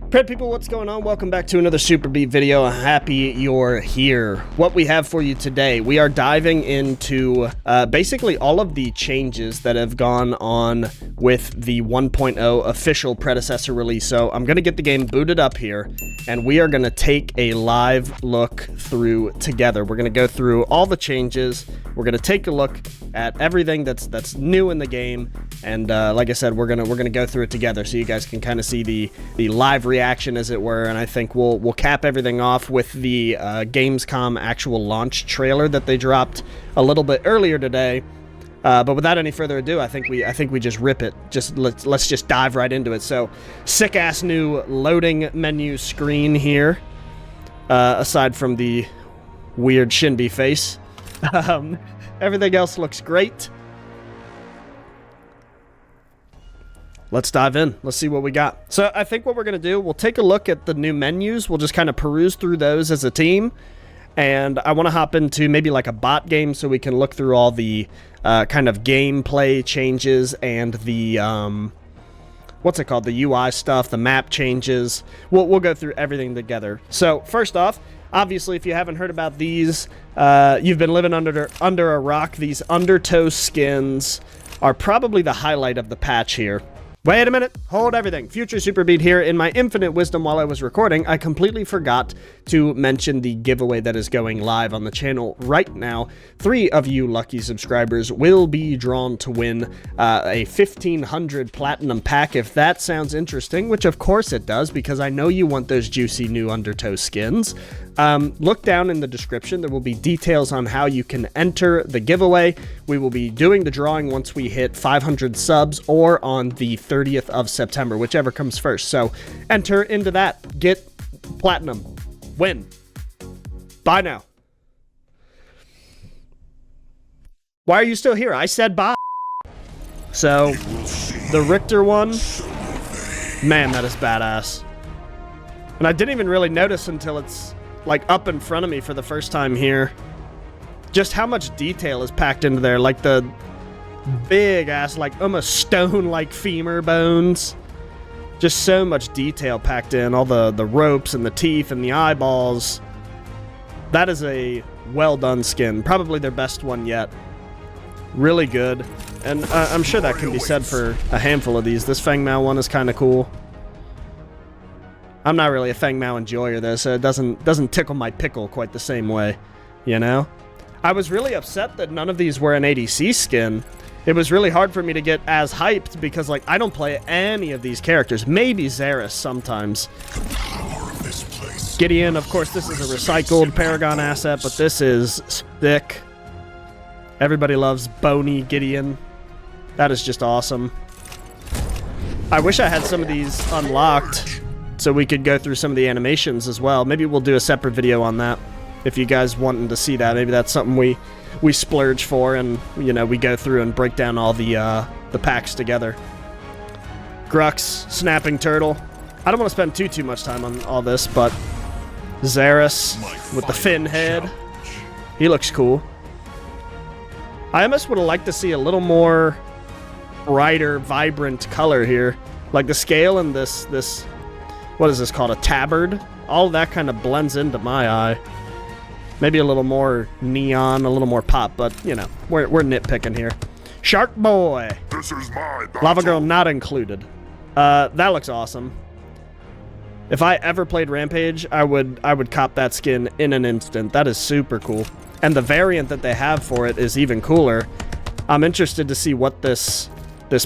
Pred people, what's going on? Welcome back to another Super Beat video. Happy you're here. What we have for you today, we are diving into basically all of the changes that have gone on with the 1.0 official predecessor release. So I'm going to get the game booted up here, and we are going to take a live look through together. We're going to go through all the changes. We're going to take a look at everything that's new in the game, and like I said, we're gonna go through it together so you guys can kind of see the live reaction, as it were. And I think we'll cap everything off with the Gamescom actual launch trailer that they dropped a little bit earlier today. But without any further ado, I think we just rip it. Let's just dive right into it. So, sick ass new loading menu screen here. Aside from the weird Shinbi face, everything else looks great. Let's dive in. Let's see what we got. So I think what we're going to do, we'll take a look at the new menus. We'll just kind of peruse through those as a team. And I want to hop into maybe like a bot game so we can look through all the kind of gameplay changes and the, what's it called? The UI stuff, the map changes. We'll go through everything together. So first off, obviously, if you haven't heard about these, you've been living under a rock. These undertow skins are probably the highlight of the patch here. Wait a minute, hold everything. Future Super Beat here. In my infinite wisdom while I was recording, I completely forgot to mention the giveaway that is going live on the channel right now. 3 of you lucky subscribers will be drawn to win a 1500 platinum pack. If that sounds interesting, which of course it does, because I know you want those juicy new undertow skins. Look down in the description. There will be details on how you can enter the giveaway. We will be doing the drawing once we hit 500 subs or on the 30th of September, whichever comes first. So enter into that. Get platinum. Win. Bye now. Why are you still here? I said bye. So the Richter one, man, that is badass. And I didn't even really notice until it's like up in front of me for the first time here, just how much detail is packed into there. Like the big ass, like almost stone like femur bones, just so much detail packed in, all the ropes and the teeth and the eyeballs. That is a well done skin, probably their best one yet. Really good, and I'm sure that can be said for a handful of these. This Feng Mao one is kind of cool. I'm not really a Feng Mao enjoyer though, so it doesn't tickle my pickle quite the same way, you know? I was really upset that none of these were an ADC skin. It was really hard for me to get as hyped because, like, I don't play any of these characters. Maybe Xerath sometimes. Gideon, of course, this is a recycled Paragon asset, but this is thick. Everybody loves bony Gideon. That is just awesome. I wish I had some of these unlocked so we could go through some of the animations as well. Maybe we'll do a separate video on that if you guys wanting to see that. Maybe that's something we splurge for, and you know, we go through and break down all the packs together. Grux, snapping turtle. I don't want to spend too much time on all this, but Xerath with the fin head, he looks cool. I almost would have liked to see a little more brighter, vibrant color here, like the scale in this what is this called, a tabard? All of that kind of blends into my eye. Maybe a little more neon, a little more pop, but, you know, we're nitpicking here. Shark Boy. This is my battle. Lava Girl not included. That looks awesome. If I ever played Rampage, I would cop that skin in an instant. That is super cool. And the variant that they have for it is even cooler. I'm interested to see what this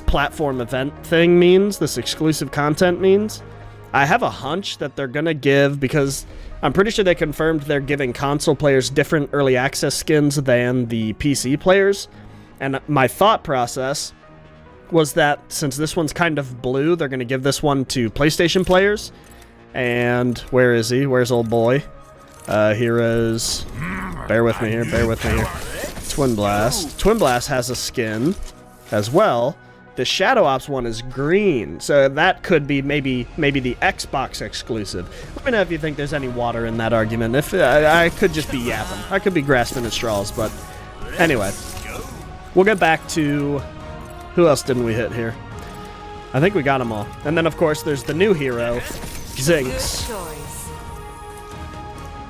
platform event thing means, this exclusive content means. I have a hunch that they're going to give, because I'm pretty sure they confirmed they're giving console players different early access skins than the PC players. And my thought process was that since this one's kind of blue, they're going to give this one to PlayStation players. And where is he? Where's old boy? Heroes. Bear with me here, bear with me here. Twin Blast. Twin Blast has a skin as well. The Shadow Ops one is green, so that could be maybe the Xbox exclusive. Let me know if you think there's any water in that argument. If I could just be yapping. I could be grasping at straws, but anyway. We'll get back to... Who else didn't we hit here? I think we got them all. And then, of course, there's the new hero, Zinx,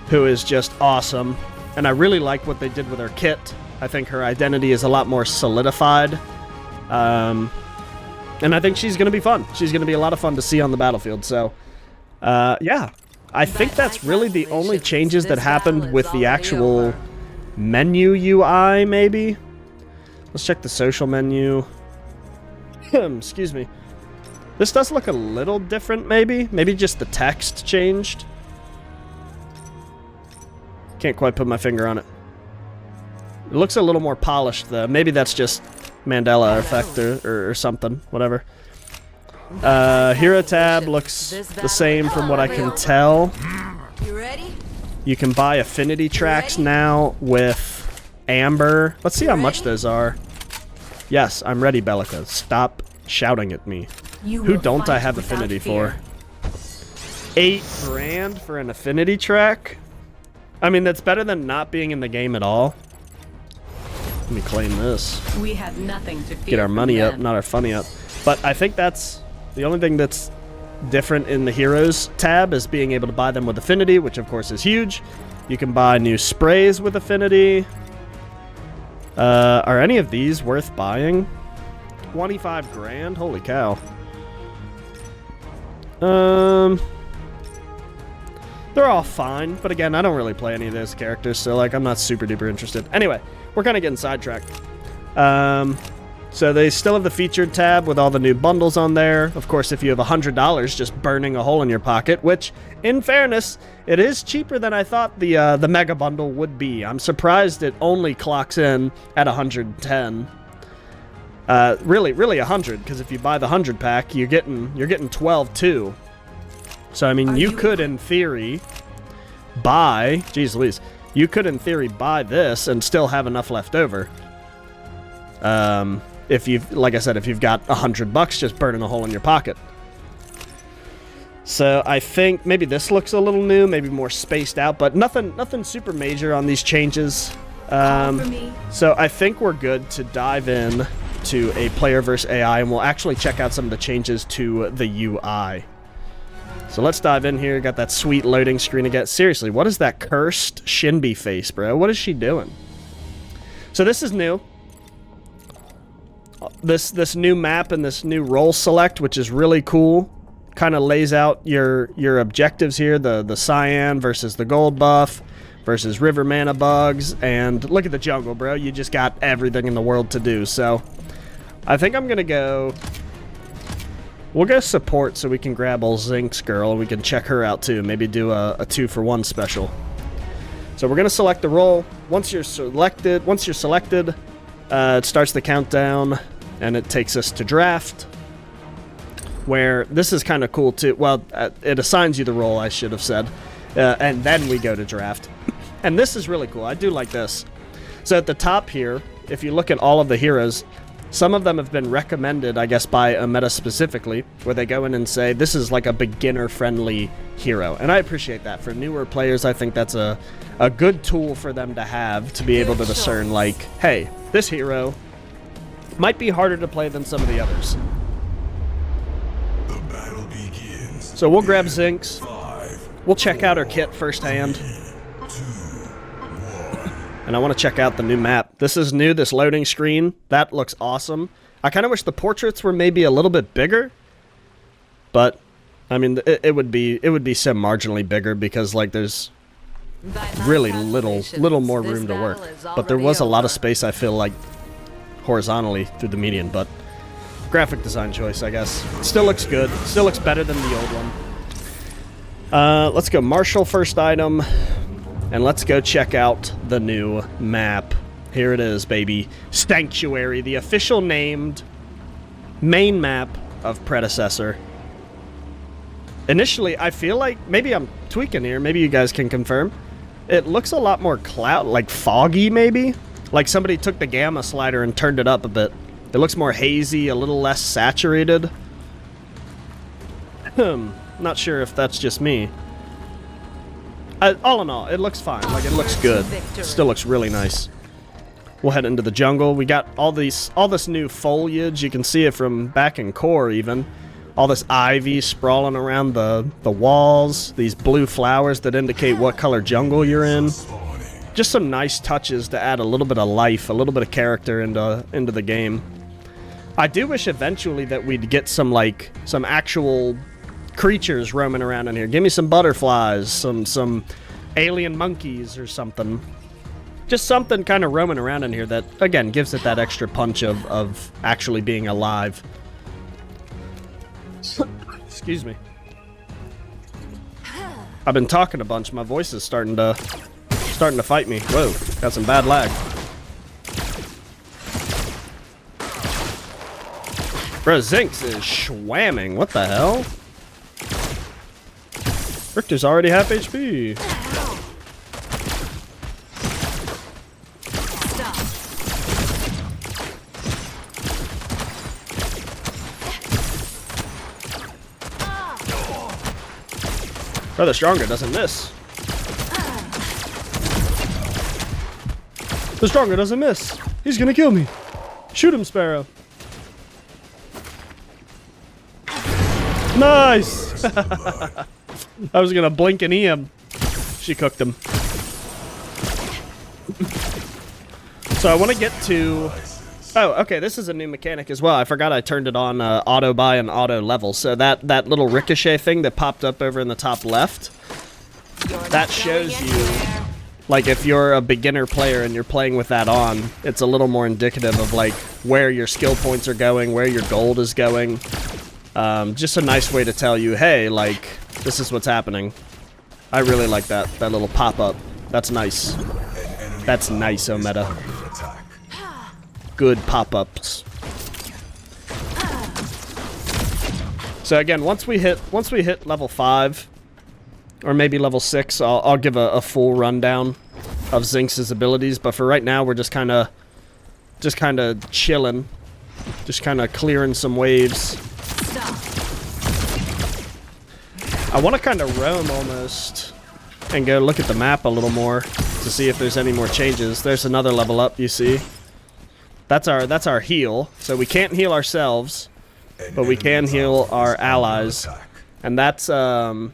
who is just awesome. And I really like what they did with her kit. I think her identity is a lot more solidified. And I think she's going to be fun. She's going to be a lot of fun to see on the battlefield. So, yeah. I think that's really the only changes that happened with the actual menu UI, maybe. Let's check the social menu. Excuse me. This does look a little different, maybe. Maybe just the text changed. Can't quite put my finger on it. It looks a little more polished, though. Maybe that's just Mandela effect or something. Whatever. Hero tab looks the same from what I can tell. You can buy affinity tracks now with Amber. Let's see how much those are. Yes, I'm ready, Bellica. Stop shouting at me. Who don't I have affinity for? 8 grand for an affinity track? I mean, that's better than not being in the game at all. Let me claim this. We have nothing to fear. Get our money up, not our funny up. But I think that's the only thing that's different in the Heroes tab is being able to buy them with affinity, which of course is huge. You can buy new sprays with affinity. Are any of these worth buying? 25 grand? Holy cow. They're all fine, but again, I don't really play any of those characters, so like I'm not super duper interested. Anyway, we're kind of getting sidetracked. So they still have the featured tab with all the new bundles on there. Of course, if you have $100 just burning a hole in your pocket, which, in fairness, it is cheaper than I thought the mega bundle would be. I'm surprised it only clocks in at 110. Really 100, because if you buy the 100 pack, you're getting 12 too. So I mean, you could in theory buy, geez Louise, you could in theory buy this and still have enough left over. If you've, like I said, if you've got $100 just burning a hole in your pocket. So I think maybe this looks a little new, maybe more spaced out, but nothing super major on these changes. So I think we're good to dive in to a player versus AI, and we'll actually check out some of the changes to the UI. So let's dive in here. Got that sweet loading screen again. Seriously, what is that cursed Shinbi face, bro? What is she doing? So this is new. This new map and this new role select, which is really cool. Kind of lays out your objectives here. The cyan versus the gold buff versus river mana bugs. And look at the jungle, bro. You just got everything in the world to do. So I think I'm going to go... We'll go support so we can grab old Zinx girl and we can check her out too. Maybe do a 2-for-1 special. So we're going to select the role. Once you're selected, it starts the countdown and it takes us to draft. Where this is kind of cool too. Well, it assigns you the role, I should have said. And then we go to draft. And this is really cool. I do like this. So at the top here, if you look at all of the heroes, some of them have been recommended, I guess, by a meta specifically, where they go in and say, this is like a beginner-friendly hero. And I appreciate that. For newer players, I think that's a good tool for them to have to be able to discern, like, hey, this hero might be harder to play than some of the others. The battle begins. So we'll grab Zinx. We'll check out her kit firsthand. And I want to check out the new map. This is new, this loading screen. That looks awesome. I kind of wish the portraits were maybe a little bit bigger. But, I mean, it would be so marginally bigger because, like, there's really little more room to work. But there was a lot of space, I feel like, horizontally through the median. But graphic design choice, I guess. Still looks good. Still looks better than the old one. Let's go Marshall first item. And let's go check out the new map. Here it is, baby. Sanctuary, the official named main map of Predecessor. Initially, I feel like, maybe I'm tweaking here, maybe you guys can confirm. It looks a lot more cloud, like foggy maybe? Like somebody took the gamma slider and turned it up a bit. It looks more hazy, a little less saturated. Not sure if that's just me. All in all, it looks fine. Like, it looks good. Still looks really nice. We'll head into the jungle. We got all this new foliage. You can see it from back in core, even. All this ivy sprawling around the walls. These blue flowers that indicate what color jungle you're in. Just some nice touches to add a little bit of life, a little bit of character into the game. I do wish eventually that we'd get some actual creatures roaming around in here. Give me some butterflies, some alien monkeys or something. Just something kind of roaming around in here that, again, gives it that extra punch of actually being alive. Excuse me. I've been talking a bunch. My voice is starting to fight me. Whoa, got some bad lag. Bro, Zinx is schwamming. What the hell? Richter's already half HP. Bro, the stronger doesn't miss. The stronger doesn't miss. He's gonna kill me. Shoot him, Sparrow. Nice! I was gonna blink and E him. She cooked him. So I want to get to... Oh, okay, this is a new mechanic as well. I forgot I turned it on auto buy and auto level. So that little ricochet thing that popped up over in the top left, that shows you, like, if you're a beginner player and you're playing with that on, it's a little more indicative of, like, where your skill points are going, where your gold is going. Just a nice way to tell you, hey, like, this is what's happening. I really like that little pop-up. That's nice. That's nice, Ometa. Good pop-ups. So again, once we hit level 5, or maybe level 6, I'll give a full rundown of Zinx's abilities. But for right now, we're just kind of chilling, just kind of clearing some waves. I want to kind of roam almost and go look at the map a little more to see if there's any more changes. There's another level up, you see. That's our heal. So we can't heal ourselves, but we can heal our allies. And that's I'm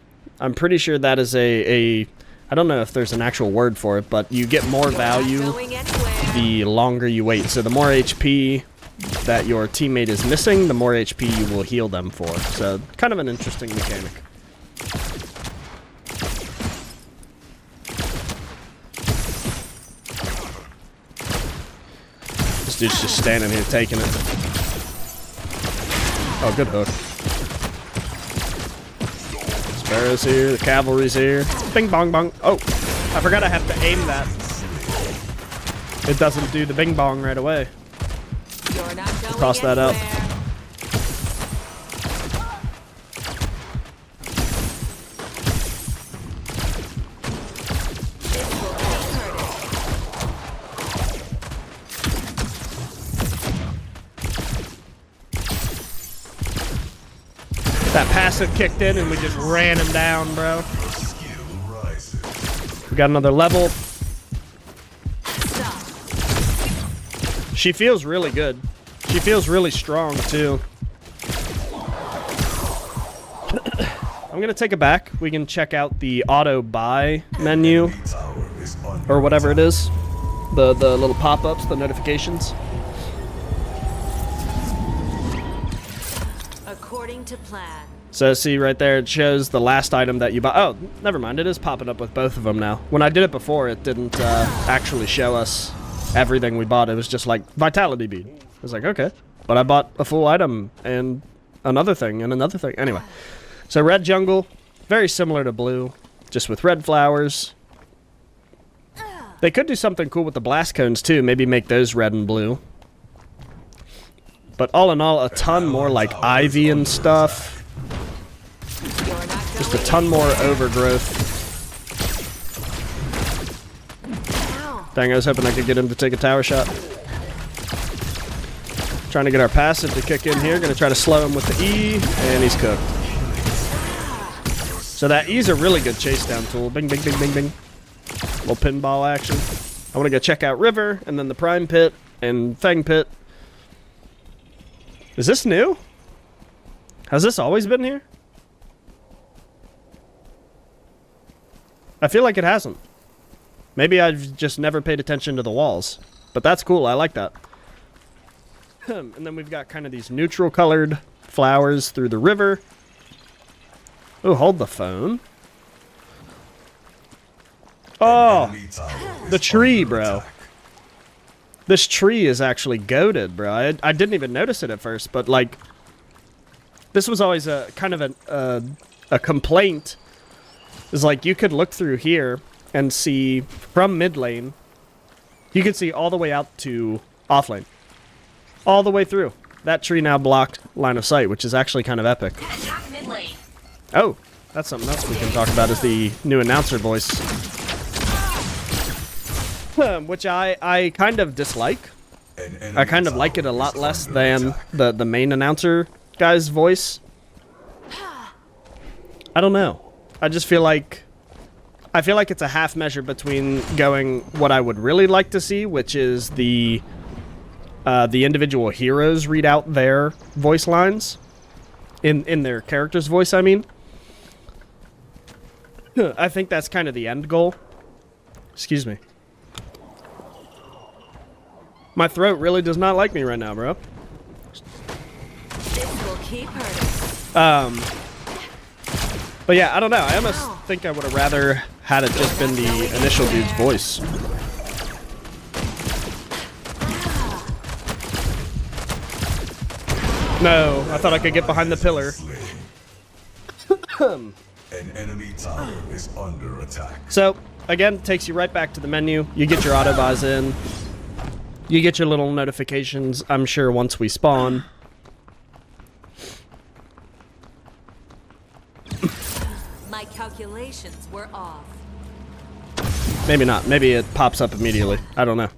pretty sure that is I don't know if there's an actual word for it, but you get more value the longer you wait. So the more HP that your teammate is missing, the more HP you will heal them for. So kind of an interesting mechanic. This dude's just standing here taking it. Oh, good hook. Sparrow's here, the cavalry's here. Bing bong bong. Oh, I forgot I have to aim that. It doesn't do the bing bong right away. Cross that out. That passive kicked in and we just ran him down, bro. We got another level. She feels really good. She feels really strong, too. I'm gonna take it back. We can check out the auto buy menu, or whatever it is. The little pop-ups, the notifications. According to plan. So see right there, it shows the last item that you bought. Oh, never mind. It is popping up with both of them now. When I did it before, it didn't actually show us everything we bought. It was just like vitality bead. I was like, okay. But I bought a full item and another thing and another thing. Anyway, so red jungle, very similar to blue, just with red flowers. They could do something cool with the blast cones too. Maybe make those red and blue. But all in all, a ton more like ivy and stuff. Just a ton more overgrowth. Dang, I was hoping I could get him to take a tower shot. Trying to get our passive to kick in here. Gonna try to slow him with the E, and he's cooked. So that E's a really good chase down tool. Bing, bing, bing, bing, bing. Little pinball action. I want to go check out River, and then the Prime Pit, and Fang Pit. Is this new? Has this always been here? I feel like it hasn't. Maybe I've just never paid attention to the walls. But that's cool. I like that. And then we've got kind of these neutral colored flowers through the river. Oh, hold the phone. Oh, the tree, bro. This tree is actually goated, bro. I didn't even notice it at first, but like, this was always a kind of a complaint. Is like you could look through here and see from mid lane, you could see all the way out to off lane, all the way through. That tree now blocked line of sight, which is actually kind of epic. Oh, that's something else we can talk about is the new announcer voice. Which I kind of dislike. I kind of like it a lot less than the main announcer guy's voice. I don't know. I just feel like it's a half measure between going what I would really like to see, which is the individual heroes read out their voice lines in their character's voice, I mean. I think that's kind of the end goal. Excuse me. My throat really does not like me right now, bro. This will keep hurting. But yeah, I don't know. I almost think I would have rather had it just been the initial dude's voice. No, I thought I could get behind the pillar. An enemy tower is under attack. So, again, takes you right back to the menu. You get your auto buys in. You get your little notifications, I'm sure, once we spawn. My calculations were off. Maybe not. Maybe it pops up immediately. I don't know.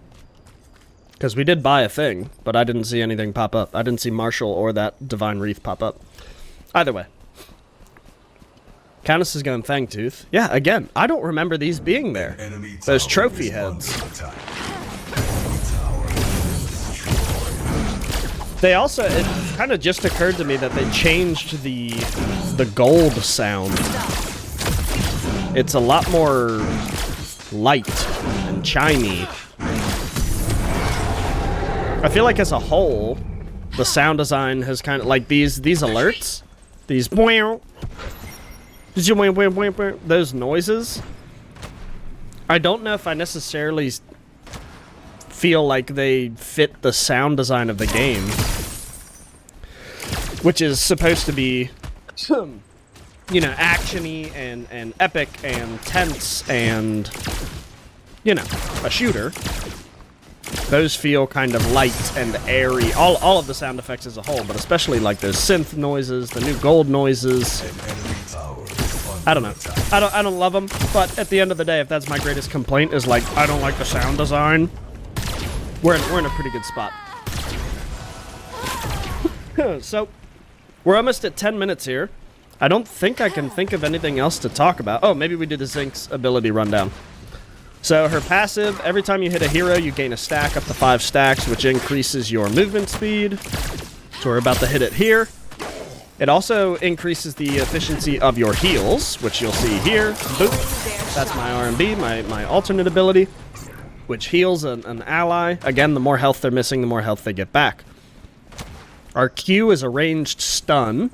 Because we did buy a thing, but I didn't see anything pop up. I didn't see Marshall or that Divine Wreath pop up. Either way. Countess is going Fangtooth. Yeah, again, I don't remember these being there. Those trophy heads. They also, it kind of just occurred to me that they changed the gold sound. It's a lot more light and chimey. I feel like as a whole, the sound design has kind of, like these alerts, these those noises. I don't know if I necessarily feel like they fit the sound design of the game, which is supposed to be, you know, actiony and epic and tense and, you know, a shooter. Those feel kind of light and airy. All of the sound effects as a whole, but especially like those synth noises, the new gold noises. I don't know. I don't love them, but at the end of the day, if that's my greatest complaint, is like I don't like the sound design. We're in a pretty good spot. So, we're almost at 10 minutes here. I don't think I can think of anything else to talk about. Oh, maybe we do the Zinx's ability rundown. So her passive, every time you hit a hero, you gain a stack up to 5 stacks, which increases your movement speed. So we're about to hit it here. It also increases the efficiency of your heals, which you'll see here. Boop. That's my R&B, my alternate ability, which heals an ally. Again, the more health they're missing, the more health they get back. Our Q is a ranged stun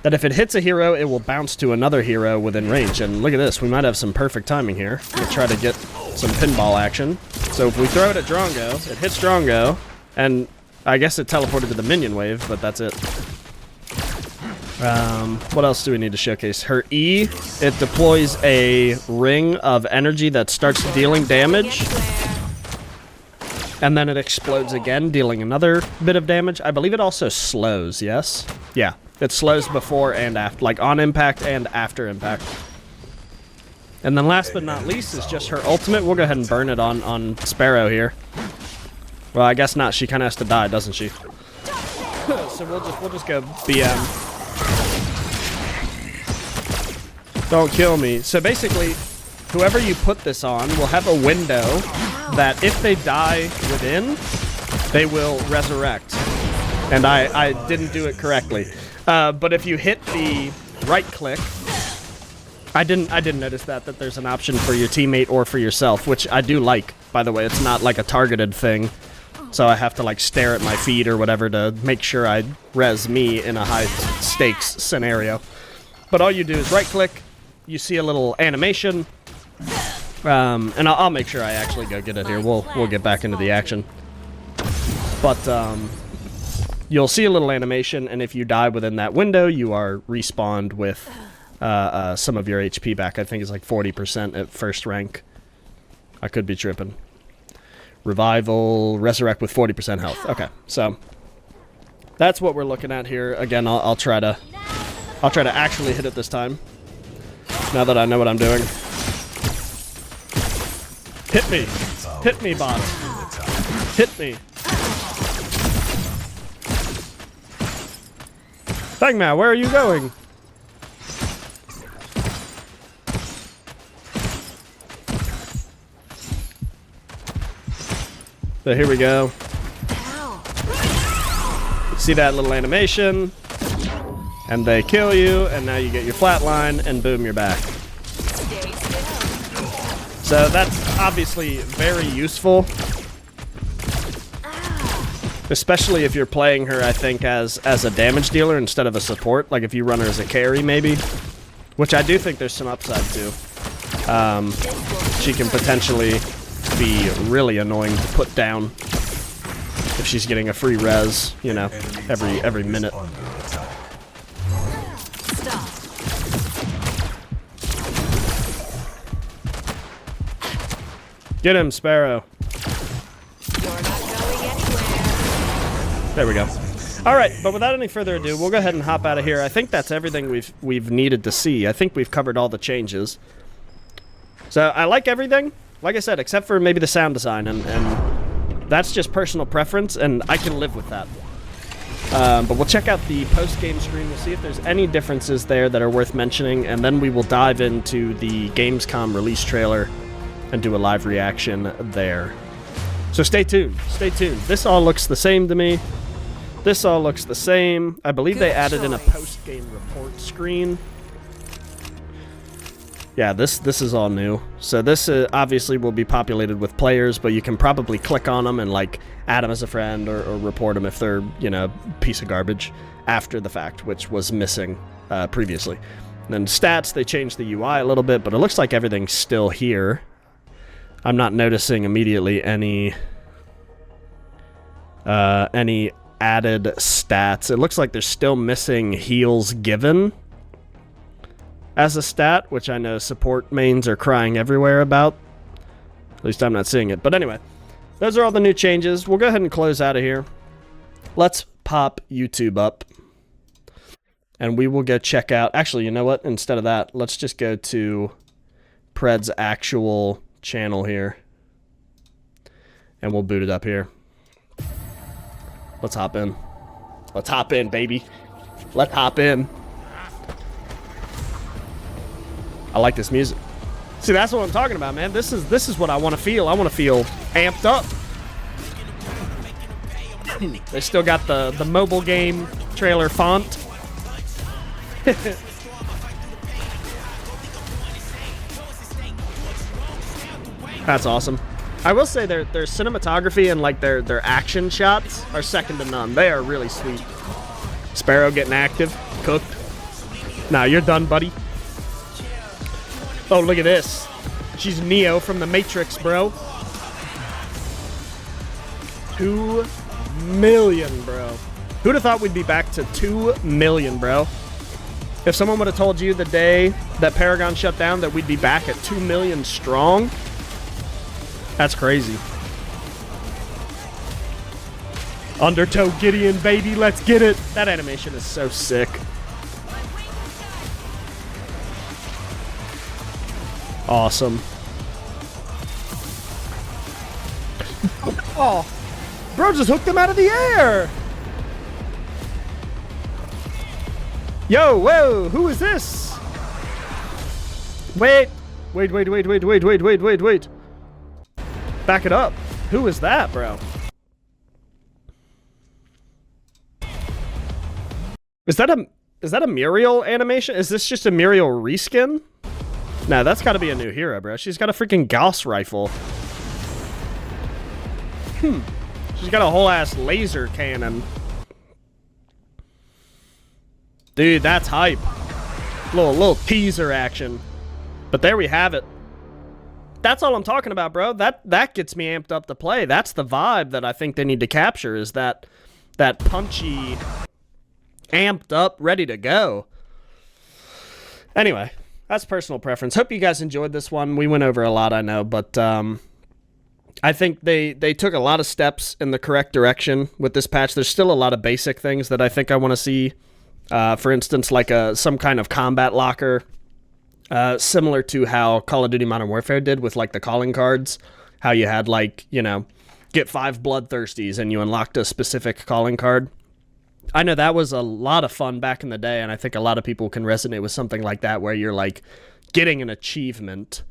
that if it hits a hero, it will bounce to another hero within range. And look at this, we might have some perfect timing here. We'll try to get some pinball action. So if we throw it at Drongo, it hits Drongo, and I guess it teleported to the minion wave, but that's it. What else do we need to showcase? Her E, it deploys a ring of energy that starts dealing damage. And then it explodes again, dealing another bit of damage. I believe it also slows, yes? Yeah, it slows before and after, like on impact and after impact. And then last but not least is just her ultimate. We'll go ahead and burn it on Sparrow here. Well, I guess not. She kind of has to die, doesn't she? So we'll just go BM. Don't kill me. So basically, whoever you put this on will have a window that if they die within, they will resurrect. And I didn't do it correctly. But if you hit the right click, I didn't notice that there's an option for your teammate or for yourself, which I do like, by the way. It's not like a targeted thing. So I have to like stare at my feed or whatever to make sure I res me in a high stakes scenario. But all you do is right click, you see a little animation, and I'll make sure I actually go get it here. We'll get back into the action. But you'll see a little animation, and if you die within that window, you are respawned with some of your HP back. I think it's like 40% at first rank. I could be tripping. Revival, resurrect with 40% health. Okay, so that's what we're looking at here. Again, I'll try to actually hit it this time. Now that I know what I'm doing. Hit me, bot. Hit me. Fangman, where are you going? So here we go. See that little animation? And they kill you, and now you get your flatline, and boom, you're back. So that's obviously very useful. Especially if you're playing her, I think, as a damage dealer instead of a support. Like if you run her as a carry, maybe. Which I do think there's some upside to. She can potentially be really annoying to put down if she's getting a free res, you know, every minute. Get him, Sparrow. There we go. All right, but without any further ado, we'll go ahead and hop out of here. I think that's everything we've needed to see. I think we've covered all the changes. So I like everything, like I said, except for maybe the sound design, and that's just personal preference, and I can live with that. But we'll check out the post-game screen. We'll see if there's any differences there that are worth mentioning, and then we will dive into the Gamescom release trailer and do a live reaction there. So stay tuned. Stay tuned. This all looks the same to me. This all looks the same. I believe they added in a post-game report screen. Yeah, this is all new. So this obviously will be populated with players, but you can probably click on them and like add them as a friend or report them if they're, you know, a piece of garbage after the fact, which was missing previously. And then stats, they changed the UI a little bit, but it looks like everything's still here. I'm not noticing immediately any added stats. It looks like they're still missing heals given as a stat, which I know support mains are crying everywhere about. At least I'm not seeing it. But anyway, those are all the new changes. We'll go ahead and close out of here. Let's pop YouTube up. And we will go check out... Actually, you know what? Instead of that, let's just go to Pred's actual channel here. And we'll boot it up here. Let's hop in. Let's hop in, baby. Let's hop in. I like this music. See, that's what I'm talking about, man. This is what I want to feel. I want to feel amped up. They still got the mobile game trailer font. That's awesome. I will say their cinematography and like their action shots are second to none. They are really sweet. Sparrow getting active, cooked. Nah, you're done, buddy. Oh, look at this. She's Neo from the Matrix, bro. 2 million, bro. Who'd have thought we'd be back to 2 million, bro? If someone would have told you the day that Paragon shut down that we'd be back at 2 million strong, that's crazy. Undertow Gideon, baby, let's get it. That animation is so sick. Awesome. Oh, bro just hooked him out of the air. Yo, whoa, who is this? Wait. Back it up. Who is that, bro? Is that a Muriel animation? Is this just a Muriel reskin? No, that's got to be a new hero, bro. She's got a freaking Gauss rifle. She's got a whole ass laser cannon. Dude, that's hype. Little teaser action. But there we have it. That's all I'm talking about, bro. That gets me amped up to play. That's the vibe that I think they need to capture, is that punchy, amped up, ready to go. Anyway, that's personal preference. Hope you guys enjoyed this one. We went over a lot, I know, but I think they took a lot of steps in the correct direction with this patch. There's still a lot of basic things that I think I want to see. For instance, like some kind of combat locker, similar to how Call of Duty Modern Warfare did with like the calling cards. How you had like, you know, get 5 bloodthirsties and you unlocked a specific calling card. I know that was a lot of fun back in the day, and I think a lot of people can resonate with something like that where you're like getting an achievement.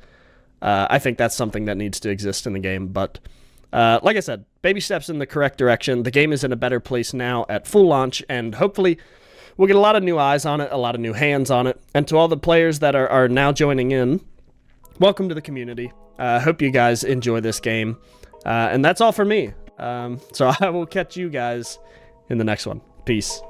I think that's something that needs to exist in the game, but like I said, baby steps in the correct direction. The game is in a better place now at full launch, and hopefully we'll get a lot of new eyes on it, a lot of new hands on it, and to all the players that are now joining in, welcome to the community. Hope you guys enjoy this game, and that's all for me. So I will catch you guys in the next one. Peace.